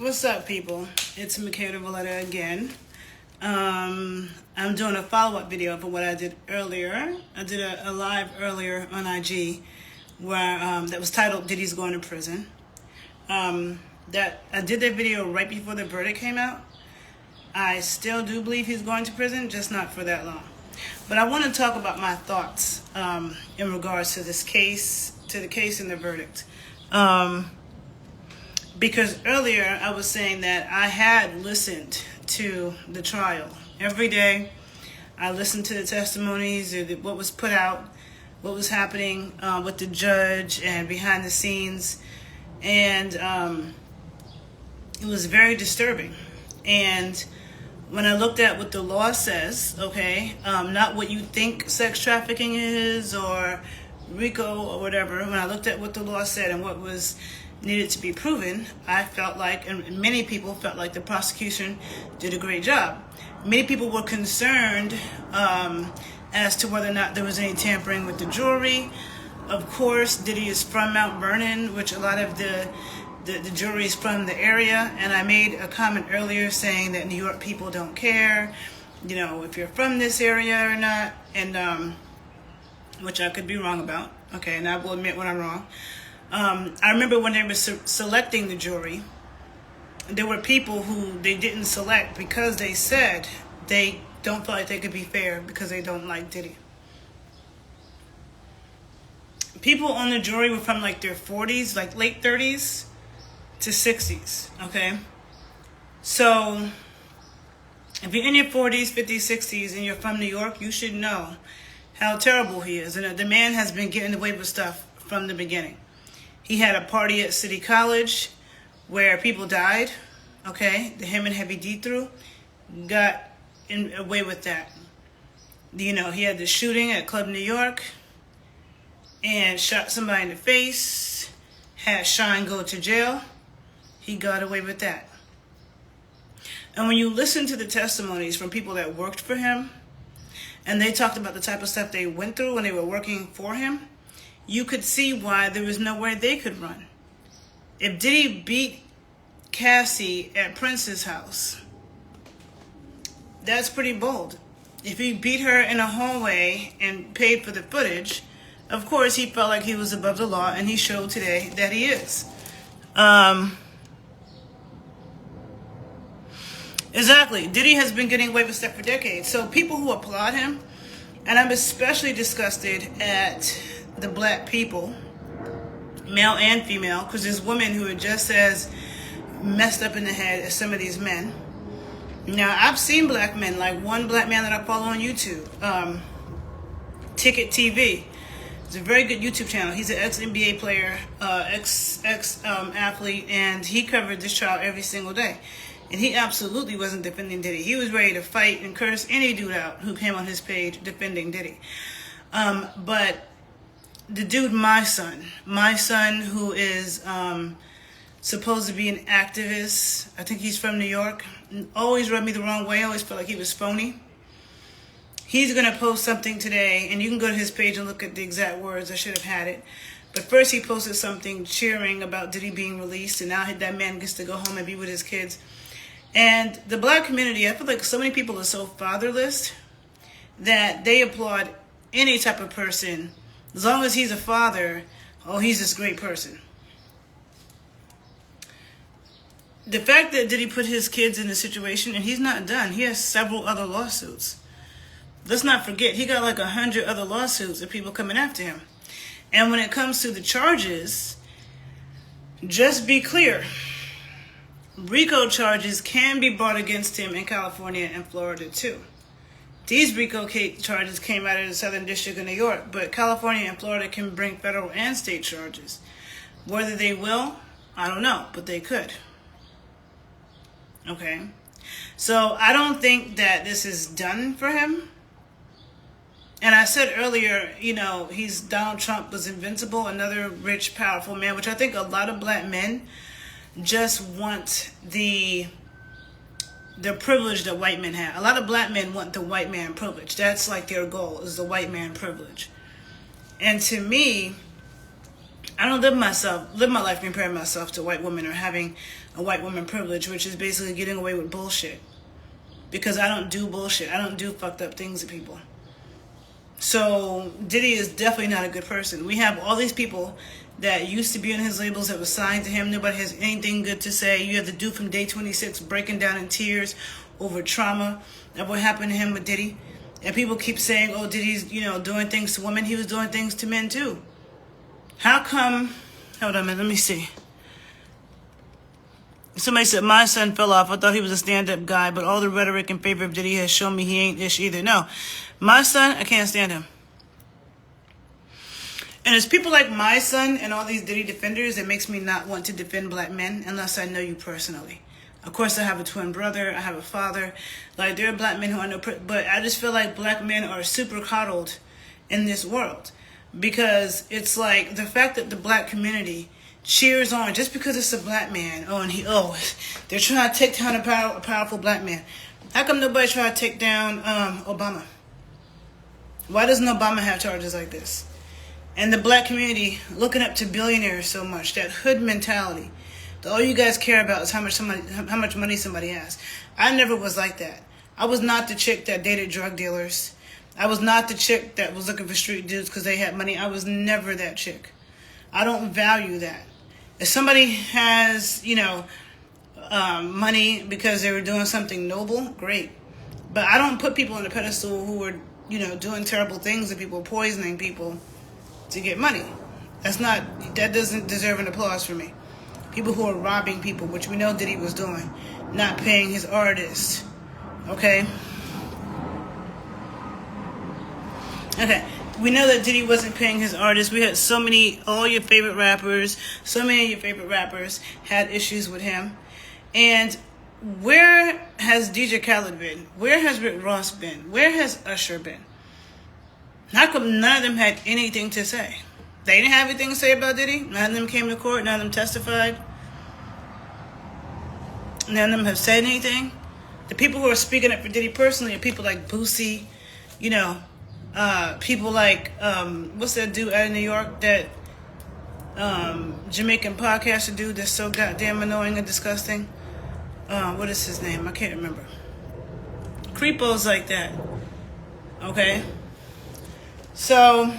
What's up, people? It's Michaela Valletta again. I'm doing a follow-up video for what I did earlier. I did a live earlier on IG where that was titled "Diddy's Going to Prison." That I did that video right before the verdict came out. I still do believe he's going to prison, just not for that long. But I want to talk about my thoughts in regards to this case, to the case and the verdict. Because earlier I was saying that I had listened to the trial. Every day I listened to the testimonies, what was put out, what was happening with the judge and behind the scenes. And it was very disturbing. And when I looked at what the law says, okay, not what you think sex trafficking is or RICO or whatever, when I looked at what the law said and what was needed to be proven, I felt like, and many people felt like the prosecution did a great job. Many people were concerned as to whether or not there was any tampering with the jury. Of course, Diddy is from Mount Vernon, which a lot of the jury is from the area, and I made a comment earlier saying that New York people don't care, you know, if you're from this area or not, and which I could be wrong about, okay, and I will admit when I'm wrong. I remember when they were selecting the jury, there were people who they didn't select because they said they don't feel like they could be fair because they don't like Diddy. People on the jury were from like their 40s, like late 30s to 60s, okay? So if you're in your 40s, 50s, 60s, and you're from New York, you should know how terrible he is. And the man has been getting away with stuff from the beginning. He had a party at City College where people died, okay? The him and Heavy D threw, got away with that. You know, he had the shooting at Club New York and shot somebody in the face, had Shine go to jail. He got away with that. And when you listen to the testimonies from people that worked for him, and they talked about the type of stuff they went through when they were working for him, you could see why there was nowhere they could run. If Diddy beat Cassie at Prince's house, that's pretty bold. If he beat her in a hallway and paid for the footage, of course he felt like he was above the law, and he showed today that he is. Exactly. Diddy has been getting away with stuff for decades. So people who applaud him, and I'm especially disgusted at the black people, male and female, because there's women who are just as messed up in the head as some of these men. Now, I've seen black men, like one black man that I follow on YouTube, Ticket TV. It's a very good YouTube channel. He's an ex-NBA player, ex-athlete, and he covered this trial every single day. And he absolutely wasn't defending Diddy. He was ready to fight and curse any dude out who came on his page defending Diddy. But the dude, my son who is supposed to be an activist, I think he's from New York, always rubbed me the wrong way. I always felt like he was phony. He's going to post something today, and you can go to his page and look at the exact words. I should have had it. But first he posted something cheering about Diddy being released, and now that man gets to go home and be with his kids. And the black community, I feel like so many people are so fatherless that they applaud any type of person. As long as he's a father, oh, he's this great person. The fact that Diddy put his kids in a situation, and he's not done. He has several other lawsuits. Let's not forget, he got like 100 other lawsuits of people coming after him. And when it comes to the charges, just be clear. RICO charges can be brought against him in California and Florida too. These RICO charges came out of the Southern District of New York, but California and Florida can bring federal and state charges. Whether they will, I don't know, but they could. Okay? So I don't think that this is done for him. And I said earlier, you know, Donald Trump was invincible, another rich, powerful man, which I think a lot of black men just want the privilege that white men have. A lot of black men want the white man privilege. That's like their goal, is the white man privilege. And to me, I don't live my life comparing myself to white women or having a white woman privilege, which is basically getting away with bullshit. Because I don't do bullshit. I don't do fucked up things to people. So Diddy is definitely not a good person. We have all these people that used to be on his labels that were signed to him. Nobody has anything good to say. You have the dude from Day 26 breaking down in tears over trauma of what happened to him with Diddy. And people keep saying, oh, Diddy's, doing things to women. He was doing things to men too. How come, hold on a minute, let me see. Somebody said, my son fell off. I thought he was a stand-up guy, but all the rhetoric in favor of Diddy has shown me he ain't ish either. No, my son, I can't stand him. And it's people like my son and all these Diddy defenders that makes me not want to defend black men unless I know you personally. Of course, I have a twin brother. I have a father. Like, there are black men who I know, but I just feel like black men are super coddled in this world. Because it's like the fact that the black community cheers on just because it's a black man. They're trying to take down a powerful black man. How come nobody try to take down Obama? Why doesn't Obama have charges like this? And the black community looking up to billionaires so much, that hood mentality. All you guys care about is how much money somebody has. I never was like that. I was not the chick that dated drug dealers. I was not the chick that was looking for street dudes because they had money. I was never that chick. I don't value that. If somebody has, money because they were doing something noble, great. But I don't put people on a pedestal who are, doing terrible things to people, poisoning people to get money. That doesn't deserve an applause for me. People who are robbing people, which we know Diddy was doing, not paying his artists. Okay? Okay. We know that Diddy wasn't paying his artists. We had so many of your favorite rappers had issues with him. And where has DJ Khaled been? Where has Rick Ross been? Where has Usher been? How come none of them had anything to say? They didn't have anything to say about Diddy? None of them came to court? None of them testified? None of them have said anything? The people who are speaking up for Diddy personally are people like Boosie, people like, what's that dude out of New York, that Jamaican podcaster dude that's so goddamn annoying and disgusting? What is his name? I can't remember. Creepos like that. Okay? So,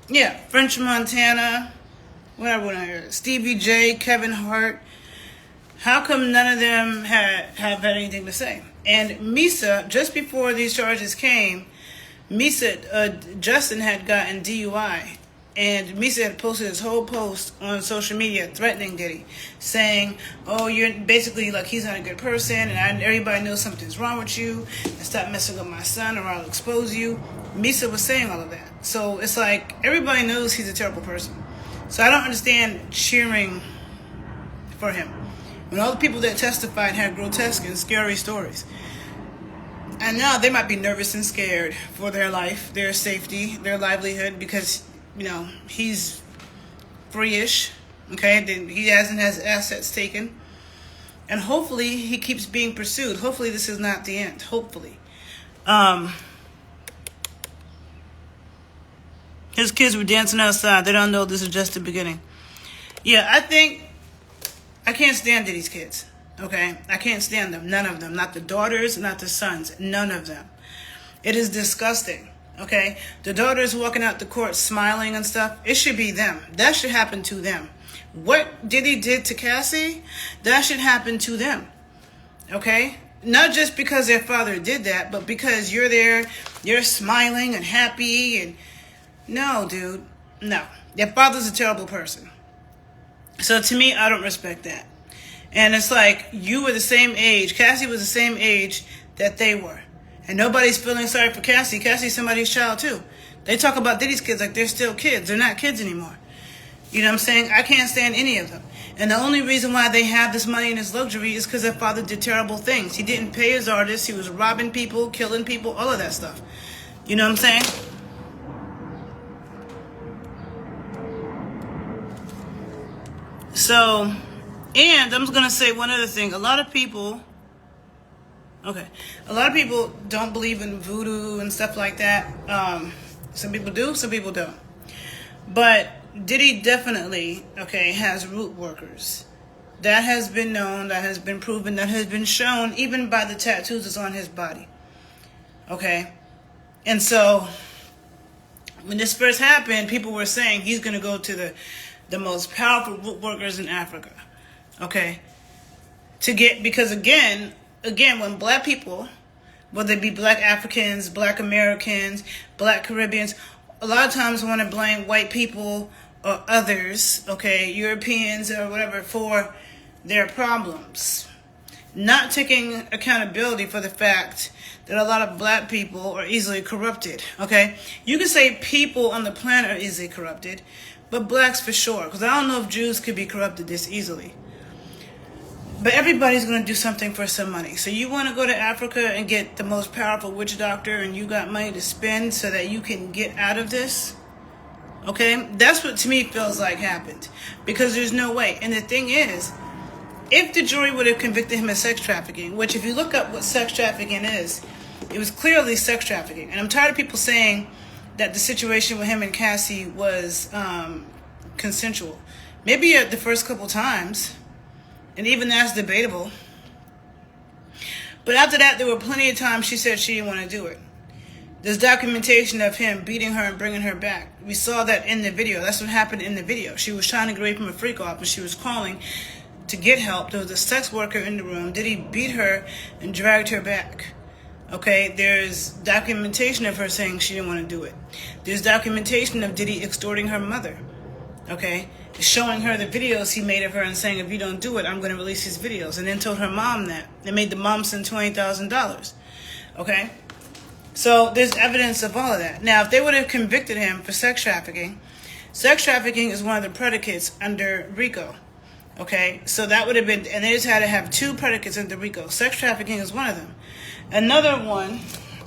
yeah, French Montana, whatever, Stevie J, Kevin Hart. How come none of them have had anything to say? And Misa, just before these charges came, Justin had gotten DUI. And Misa had posted his whole post on social media threatening Diddy, saying, oh, you're basically like, he's not a good person, and everybody knows something's wrong with you, and stop messing with my son or I'll expose you. Misa was saying all of that. So it's like, everybody knows he's a terrible person. So I don't understand cheering for him when all the people that testified had grotesque and scary stories. And now they might be nervous and scared for their life, their safety, their livelihood, because, he's free-ish, okay? He hasn't had his assets taken. And hopefully he keeps being pursued. Hopefully this is not the end. Hopefully. His kids were dancing outside. They don't know this is just the beginning. Yeah, I can't stand Diddy's kids, okay? I can't stand them. None of them. Not the daughters, not the sons. None of them. It is disgusting, okay? The daughters walking out the court smiling and stuff, it should be them. That should happen to them. What Diddy did to Cassie, that should happen to them, okay? Not just because their father did that, but because you're there, you're smiling and happy. And no, dude, no. Their father's a terrible person. So to me, I don't respect that. And it's like, you were the same age. Cassie was the same age that they were. And nobody's feeling sorry for Cassie. Cassie's somebody's child too. They talk about Diddy's kids like they're still kids. They're not kids anymore. You know what I'm saying? I can't stand any of them. And the only reason why they have this money and this luxury is because their father did terrible things. He didn't pay his artists. He was robbing people, killing people, all of that stuff. You know what I'm saying? So, and I'm going to say one other thing. A lot of people don't believe in voodoo and stuff like that. Some people do, some people don't. But Diddy definitely, okay, has root workers. That has been known, that has been proven, that has been shown even by the tattoos that's on his body. Okay? And so, when this first happened, people were saying he's going to go to the most powerful root workers in Africa. Okay? Because again, when black people, whether it be black Africans, black Americans, black Caribbeans, a lot of times want to blame white people or others, okay, Europeans or whatever, for their problems. Not taking accountability for the fact that a lot of black people are easily corrupted, okay? You can say people on the planet are easily corrupted, but blacks for sure, because I don't know if Jews could be corrupted this easily. But everybody's going to do something for some money. So you want to go to Africa and get the most powerful witch doctor and you got money to spend so that you can get out of this? Okay? That's what to me feels like happened. Because there's no way. And the thing is, if the jury would have convicted him of sex trafficking, which if you look up what sex trafficking is, it was clearly sex trafficking. And I'm tired of people saying that the situation with him and Cassie was consensual. Maybe at the first couple times. And even that's debatable. But after that, there were plenty of times she said she didn't want to do it. There's documentation of him beating her and bringing her back. We saw that in the video. That's what happened in the video. She was trying to get away from a freak off, and she was calling to get help. There was a sex worker in the room. Diddy beat her and dragged her back. Okay, there's documentation of her saying she didn't want to do it. There's documentation of Diddy extorting her mother. Okay, showing her the videos he made of her and saying, if you don't do it, I'm going to release these videos. And then told her mom that. They made the mom send $20,000. Okay? So there's evidence of all of that. Now, if they would have convicted him for sex trafficking is one of the predicates under RICO. Okay? So that would have been, and they just had to have two predicates under RICO. Sex trafficking is one of them. Another one,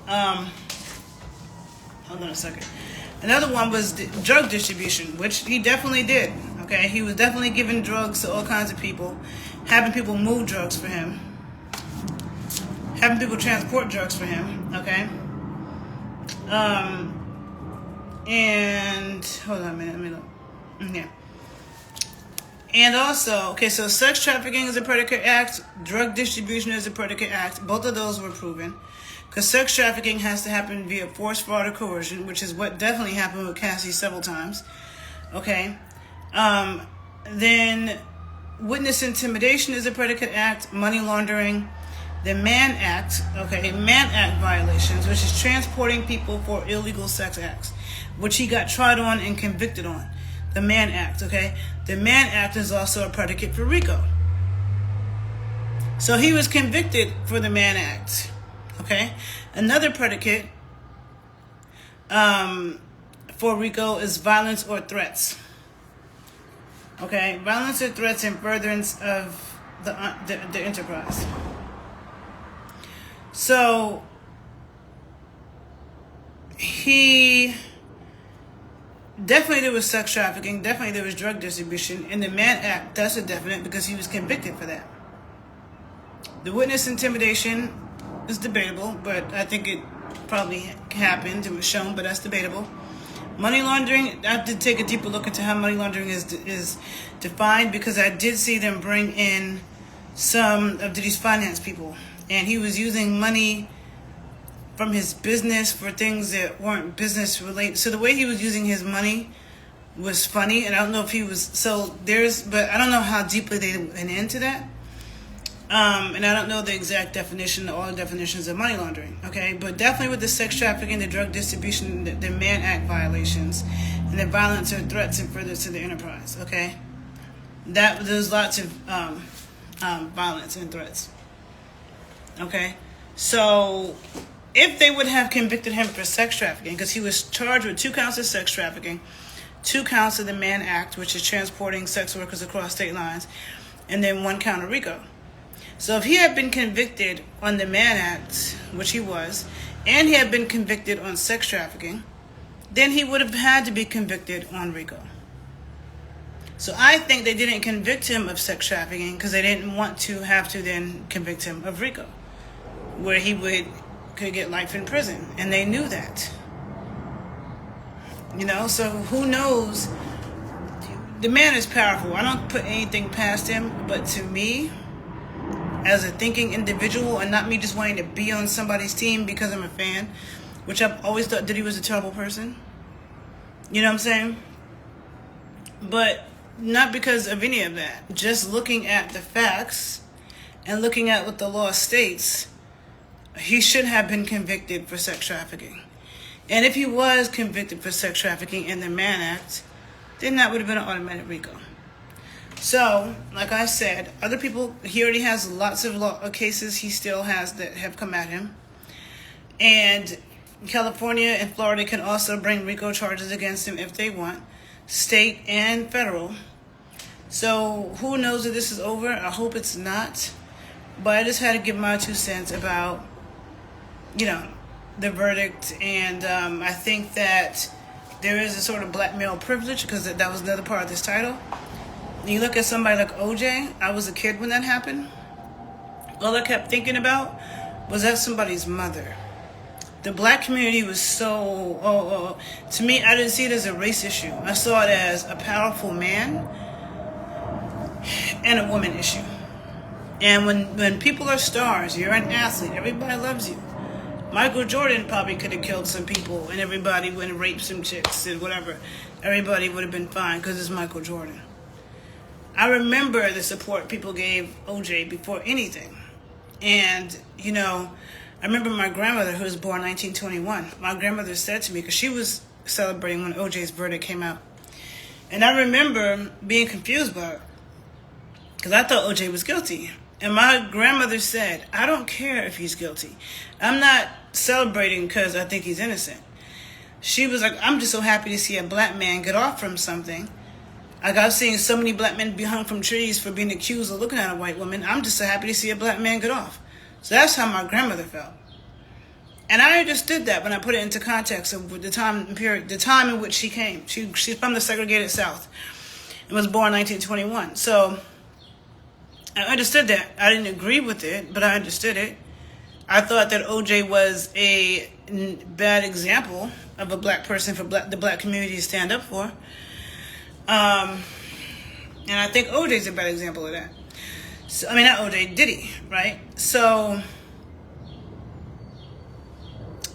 hold on a second. Another one was drug distribution, which he definitely did. Okay, he was definitely giving drugs to all kinds of people, having people move drugs for him, having people transport drugs for him. Okay, and hold on a minute, let me look. Yeah, and also, okay, so sex trafficking is a predicate act, drug distribution is a predicate act. Both of those were proven. Because sex trafficking has to happen via force, fraud, or coercion, which is what definitely happened with Cassie several times. Okay. Then witness intimidation is a predicate act. Money laundering. The Mann Act. Okay. Mann Act violations, which is transporting people for illegal sex acts, which he got tried on and convicted on. The Mann Act. Okay. The Mann Act is also a predicate for RICO. So he was convicted for the Mann Act. Okay, another predicate for RICO is violence or threats. Okay, violence or threats in furtherance of the enterprise. So he definitely there was sex trafficking, definitely there was drug distribution. In the Mann Act, that's a definite because he was convicted for that. The witness intimidation is debatable, but I think it probably happened. It was shown, but that's debatable. Money laundering, I have to take a deeper look into how money laundering is defined, because I did see them bring in some of Diddy's finance people, and he was using money from his business for things that weren't business related. So the way he was using his money was funny, and I don't know if he was, but I don't know how deeply they went into that. And I don't know the exact definition, all the definitions of money laundering, okay? But definitely with the sex trafficking, the drug distribution, the Mann Act violations, and the violence or threats and furtherance to the enterprise, okay? There's lots of violence and threats, okay? So if they would have convicted him for sex trafficking, because he was charged with 2 counts of sex trafficking, 2 counts of the Mann Act, which is transporting sex workers across state lines, and then 1 count of RICO. So if he had been convicted on the Mann Act, which he was, and he had been convicted on sex trafficking, then he would have had to be convicted on RICO. So I think they didn't convict him of sex trafficking because they didn't want to have to then convict him of RICO, where he could get life in prison, and they knew that. You know, so who knows? The man is powerful. I don't put anything past him, but to me, as a thinking individual, and not me just wanting to be on somebody's team because I'm a fan, which I've always thought Diddy was a terrible person. You know what I'm saying? But not because of any of that. Just looking at the facts and looking at what the law states, he should have been convicted for sex trafficking. And if he was convicted for sex trafficking in the Mann Act, then that would have been an automatic RICO. So, like I said, other people, he already has lots of cases he still has that have come at him. And California and Florida can also bring RICO charges against him if they want, state and federal. So, who knows if this is over? I hope it's not. But I just had to give my 2 cents about, you know, the verdict. And I think that there is a sort of black male privilege, because that was another part of this title. You look at somebody like OJ, I was a kid when that happened. All I kept thinking about was that somebody's mother. The black community was so, to me, I didn't see it as a race issue. I saw it as a powerful man and a woman issue. And when people are stars, you're an athlete, everybody loves you. Michael Jordan probably could have killed some people and everybody would have raped some chicks and whatever. Everybody would have been fine because it's Michael Jordan. I remember the support people gave OJ before anything. And, you know, I remember my grandmother, who was born 1921. My grandmother said to me, because she was celebrating when OJ's verdict came out. And I remember being confused by it, because I thought OJ was guilty. And my grandmother said, I don't care if he's guilty. I'm not celebrating because I think he's innocent. She was like, I'm just so happy to see a black man get off from something. Like, I've seen so many black men be hung from trees for being accused of looking at a white woman. I'm just so happy to see a black man get off. So that's how my grandmother felt. And I understood that when I put it into context of the time period, the time in which she came. She's from the segregated South and was born 1921. So I understood that. I didn't agree with it, but I understood it. I thought that OJ was a bad example of a black person for the black community to stand up for. And I think OJ's a bad example of that. So, I mean, not OJ, Diddy, right? So,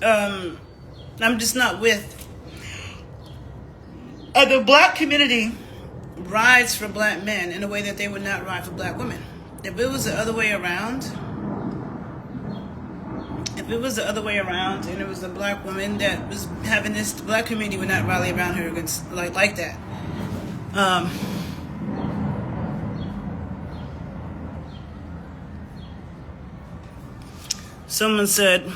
I'm just not with. The black community rides for black men in a way that they would not ride for black women. If it was the other way around, and it was a black woman that was having this, the black community would not rally around her against like that. Someone said,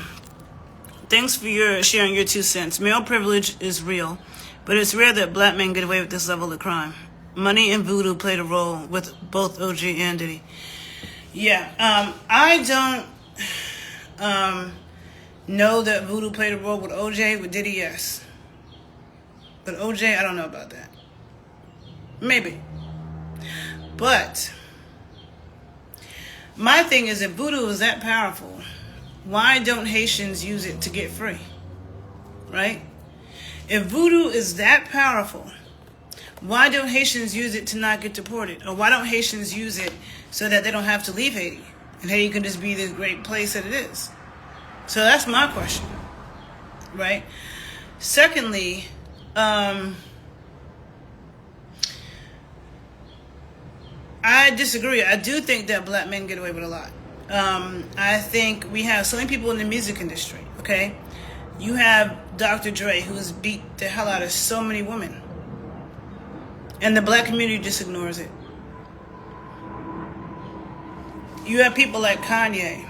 thanks for sharing your 2 cents. Male privilege is real, but it's rare that black men get away with this level of crime. Money and voodoo played a role with both OJ and Diddy. Yeah, I don't know that voodoo played a role with OJ. With Diddy, yes. But OJ, I don't know about that. Maybe. But my thing is, if voodoo is that powerful, why don't Haitians use it to get free? Right? If voodoo is that powerful, why don't Haitians use it to not get deported? Or why don't Haitians use it so that they don't have to leave Haiti? And Haiti can just be the great place that it is. So that's my question. Right? Secondly, I disagree. I do think that black men get away with a lot. I think we have so many people in the music industry, okay? You have Dr. Dre, who has beat the hell out of so many women. And the black community just ignores it. You have people like Kanye,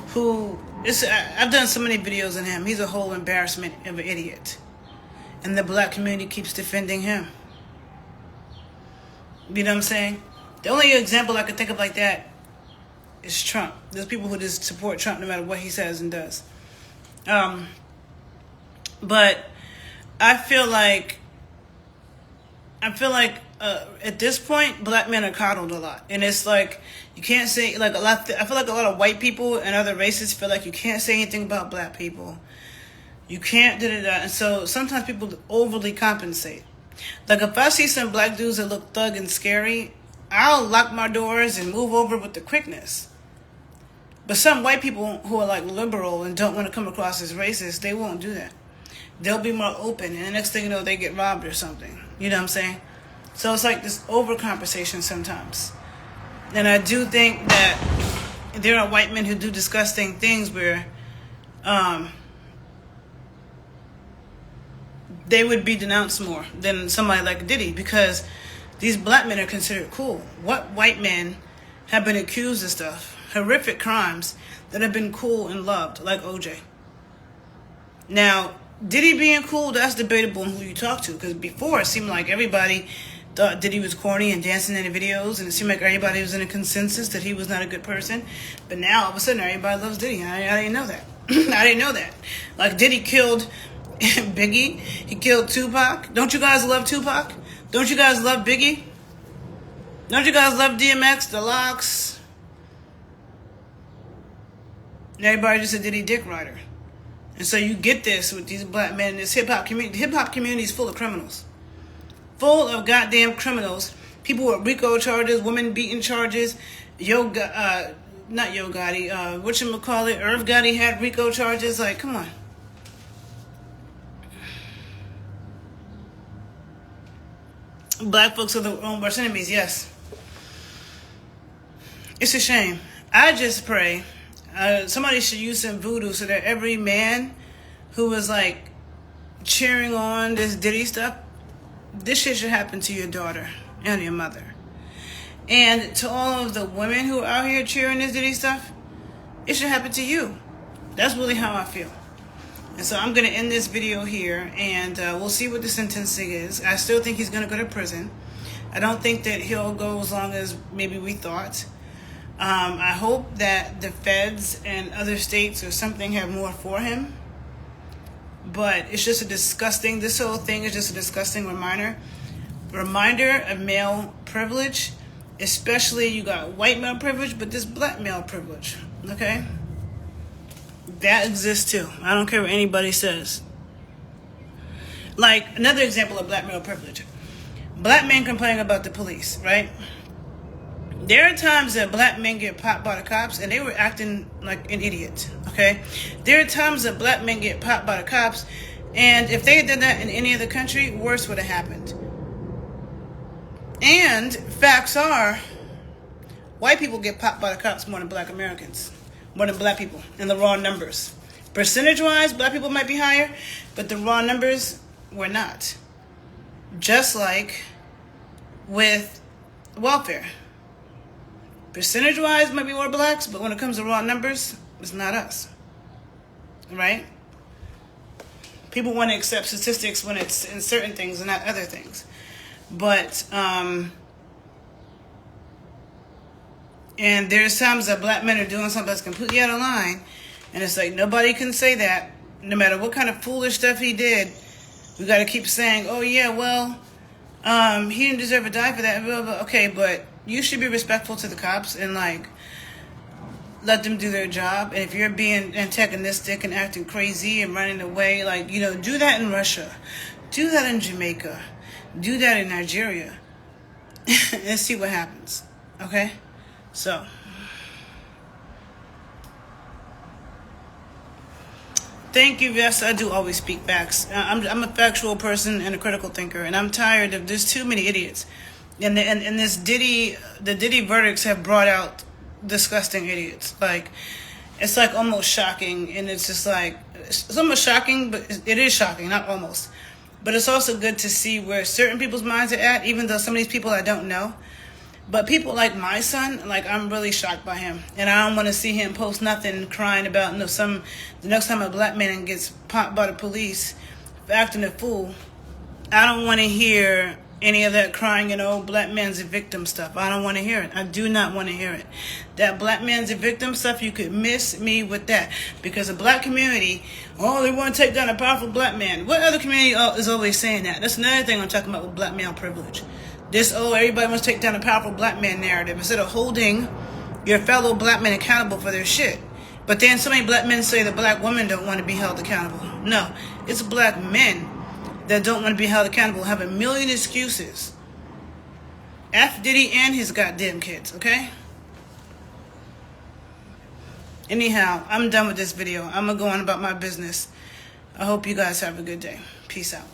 who, I've done so many videos on him. He's a whole embarrassment of an idiot. And the black community keeps defending him. You know what I'm saying? The only example I could think of like that is Trump. There's people who just support Trump no matter what he says and does. But I feel like at this point, black men are coddled a lot. And it's like, you can't say, like, I feel like a lot of white people and other races feel like you can't say anything about black people. You can't do that. And so sometimes people overly compensate. Like if I see some black dudes that look thug and scary, I'll lock my doors and move over with the quickness. But some white people who are like liberal and don't want to come across as racist, they won't do that. They'll be more open, and the next thing you know, they get robbed or something. You know what I'm saying? So it's like this over-conversation sometimes. And I do think that there are white men who do disgusting things where they would be denounced more than somebody like Diddy, because these black men are considered cool. What white men have been accused of stuff, horrific crimes, that have been cool and loved, like OJ? Now, Diddy being cool, that's debatable on who you talk to, because before it seemed like everybody thought Diddy was corny and dancing in the videos, and it seemed like everybody was in a consensus that he was not a good person. But now, all of a sudden, everybody loves Diddy. I didn't know that. I didn't know that. Like, Diddy killed Biggie. He killed Tupac. Don't you guys love Tupac? Don't you guys love Biggie? Don't you guys love DMX, The Lox? Everybody just a Diddy dick rider. And so you get this with these black men in this hip-hop community. The hip-hop community is full of criminals. Full of goddamn criminals. People with RICO charges, women beating charges. Not Yo Gotti, whatchamacallit, Irv Gotti had RICO charges. Like, come on. Black folks are their own worst enemies, yes. It's a shame. I just pray somebody should use some voodoo so that every man who was like cheering on this Diddy stuff, this shit should happen to your daughter and your mother. And to all of the women who are out here cheering this Diddy stuff, it should happen to you. That's really how I feel. And so I'm going to end this video here, and we'll see what the sentencing is. I still think he's going to go to prison. I don't think that he'll go as long as maybe we thought. I hope that the feds and other states or something have more for him. But it's just a disgusting, this whole thing is just a disgusting reminder of male privilege. Especially you got white male privilege, but this black male privilege, okay? That exists too. I don't care what anybody says. Like, another example of black male privilege. Black men complain about the police, right? There are times that black men get popped by the cops and they were acting like an idiot, okay? There are times that black men get popped by the cops, and if they did that in any other country, worse would have happened. And facts are, white people get popped by the cops more than black Americans, more than black people in the raw numbers. Percentage-wise, black people might be higher, but the raw numbers were not. Just like with welfare. Percentage-wise, might be more blacks, but when it comes to raw numbers, it's not us. Right? People want to accept statistics when it's in certain things and not other things. But, and there's times that black men are doing something that's completely out of line, and it's like, nobody can say that. No matter what kind of foolish stuff he did, we got to keep saying, oh yeah, well, he didn't deserve to die for that. Blah, blah. Okay, but you should be respectful to the cops and, like, let them do their job. And if you're being antagonistic and acting crazy and running away, like, you know, do that in Russia. Do that in Jamaica. Do that in Nigeria. And see what happens. Okay? So. Thank you. Yes, I do always speak facts. I'm a factual person and a critical thinker. And I'm tired of, there's too many idiots. And this Diddy, the Diddy verdicts have brought out disgusting idiots. Like, it's like almost shocking, and it's just like, it's almost shocking, but it is shocking, not almost. But it's also good to see where certain people's minds are at, even though some of these people I don't know. But people like my son, like, I'm really shocked by him. And I don't want to see him post nothing crying about, you know, the next time a black man gets popped by the police for acting a fool. I don't want to hear any of that crying and old black man's a victim stuff. I don't want to hear it. I do not want to hear it. That black man's a victim stuff, you could miss me with that. Because the black community, oh, they want to take down a powerful black man. What other community is always saying that? That's another thing I'm talking about with black male privilege. This, oh, everybody wants to take down a powerful black man narrative. Instead of holding your fellow black men accountable for their shit. But then so many black men say that black women don't want to be held accountable. No, it's black men that don't want to be held accountable, have a million excuses. F. Diddy and his goddamn kids, okay? Anyhow, I'm done with this video. I'm going to go on about my business. I hope you guys have a good day. Peace out.